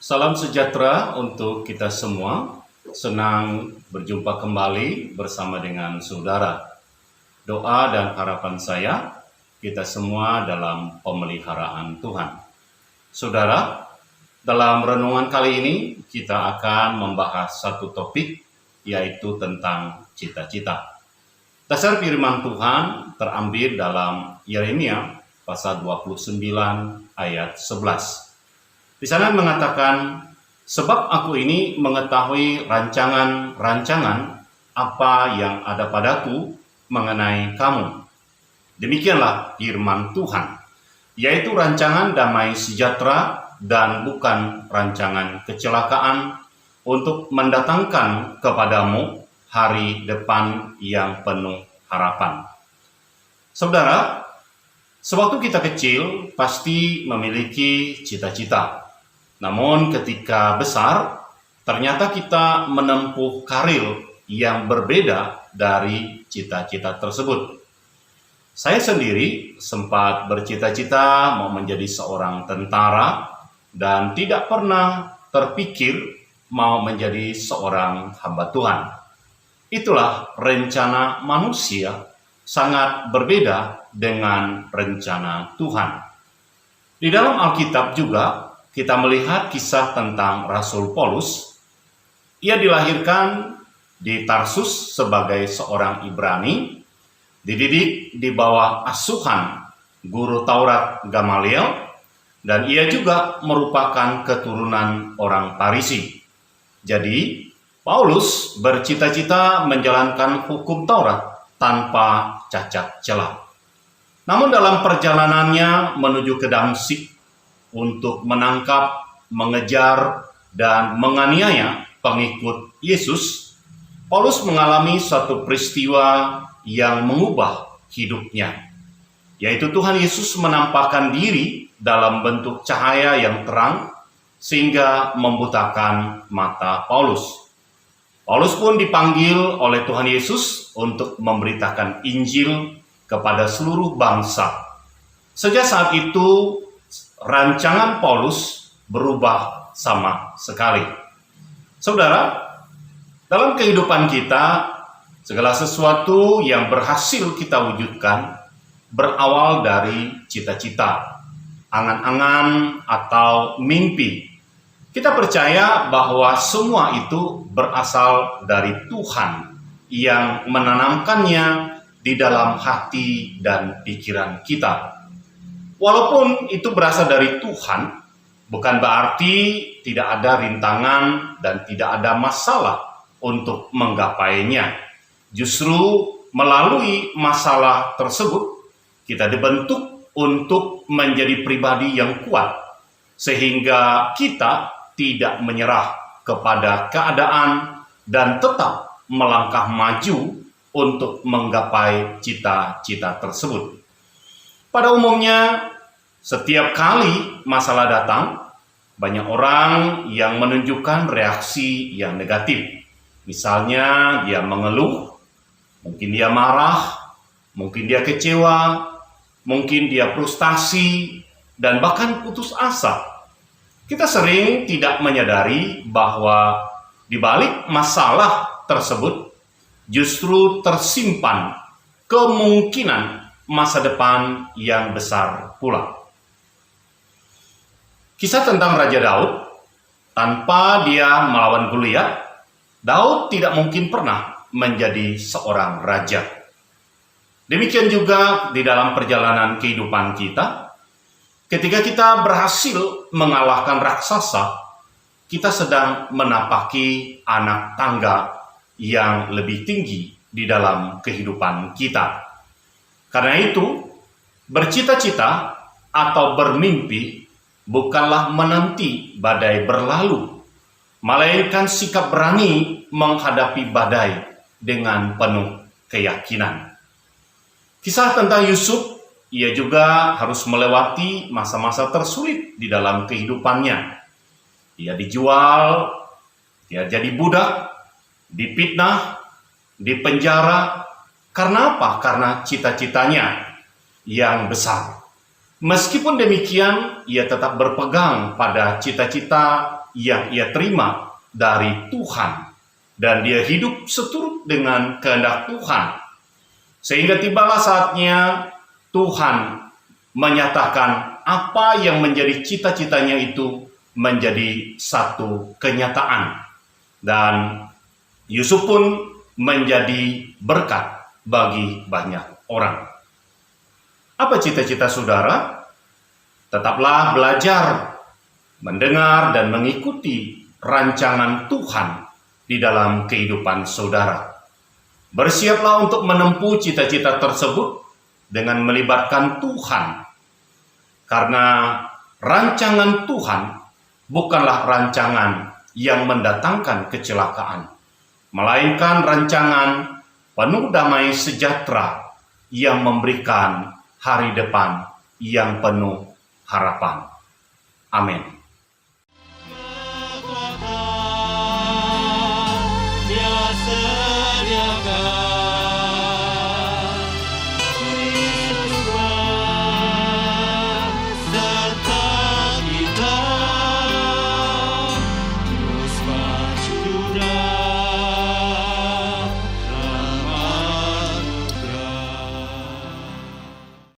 Salam sejahtera untuk kita semua. Senang berjumpa kembali bersama dengan saudara. Doa dan harapan saya, kita semua dalam pemeliharaan Tuhan. Saudara, dalam renungan kali ini kita akan membahas satu topik, yaitu tentang cita-cita. Dasar firman Tuhan terambil dalam Yeremia pasal 29 ayat 11. Di sana mengatakan, sebab aku ini mengetahui rancangan-rancangan apa yang ada padaku mengenai kamu. Demikianlah firman Tuhan, yaitu rancangan damai sejahtera dan bukan rancangan kecelakaan, untuk mendatangkan kepadamu hari depan yang penuh harapan. Saudara, sewaktu kita kecil pasti memiliki cita-cita. Namun ketika besar, ternyata kita menempuh karir yang berbeda dari cita-cita tersebut. Saya sendiri sempat bercita-cita mau menjadi seorang tentara dan tidak pernah terpikir mau menjadi seorang hamba Tuhan. Itulah rencana manusia sangat berbeda dengan rencana Tuhan. Di dalam Alkitab juga kita melihat kisah tentang Rasul Paulus. Ia dilahirkan di Tarsus sebagai seorang Ibrani, dididik di bawah asuhan guru Taurat Gamaliel, dan ia juga merupakan keturunan orang Farisi. Jadi, Paulus bercita-cita menjalankan hukum Taurat tanpa cacat celah. Namun dalam perjalanannya menuju ke Damsyik untuk menangkap, mengejar, dan menganiaya pengikut Yesus, Paulus mengalami suatu peristiwa yang mengubah hidupnya, yaitu Tuhan Yesus menampakkan diri dalam bentuk cahaya yang terang sehingga membutakan mata Paulus. Paulus pun dipanggil oleh Tuhan Yesus untuk memberitakan Injil kepada seluruh bangsa. Sejak saat itu, rancangan Paulus berubah sama sekali. Saudara, dalam kehidupan kita, segala sesuatu yang berhasil kita wujudkan berawal dari cita-cita, angan-angan, atau mimpi. Kita percaya bahwa semua itu berasal dari Tuhan yang menanamkannya di dalam hati dan pikiran kita. Walaupun itu berasal dari Tuhan, bukan berarti tidak ada rintangan dan tidak ada masalah untuk menggapainya. Justru melalui masalah tersebut, kita dibentuk untuk menjadi pribadi yang kuat, sehingga kita tidak menyerah kepada keadaan dan tetap melangkah maju untuk menggapai cita-cita tersebut. Pada umumnya, setiap kali masalah datang, banyak orang yang menunjukkan reaksi yang negatif. Misalnya, dia mengeluh, mungkin dia marah, mungkin dia kecewa, mungkin dia frustasi, dan bahkan putus asa. Kita sering tidak menyadari bahwa di balik masalah tersebut justru tersimpan kemungkinan masa depan yang besar pula. Kisah tentang Raja Daud, tanpa dia melawan Goliat, Daud tidak mungkin pernah menjadi seorang raja. Demikian juga di dalam perjalanan kehidupan kita, ketika kita berhasil mengalahkan raksasa, kita sedang menapaki anak tangga yang lebih tinggi di dalam kehidupan kita. Karena itu, bercita-cita atau bermimpi bukanlah menanti badai berlalu, melainkan sikap berani menghadapi badai dengan penuh keyakinan. Kisah tentang Yusuf, ia juga harus melewati masa-masa tersulit di dalam kehidupannya. Ia dijual, dia jadi budak, dipitnah, dipenjara. Karena apa? Karena cita-citanya yang besar. Meskipun demikian, ia tetap berpegang pada cita-cita yang ia terima dari Tuhan, dan dia hidup seturut dengan kehendak Tuhan. Sehingga tibalah saatnya Tuhan menyatakan apa yang menjadi cita-citanya itu menjadi satu kenyataan. Dan Yusuf pun menjadi berkat bagi banyak orang. Apa cita-cita saudara? Tetaplah belajar, mendengar dan mengikuti rancangan Tuhan di dalam kehidupan saudara. Bersiaplah untuk menempuh cita-cita tersebut dengan melibatkan Tuhan. Karena rancangan Tuhan bukanlah rancangan yang mendatangkan kecelakaan, melainkan rancangan penuh damai sejahtera yang memberikan hari depan yang penuh harapan. Amin.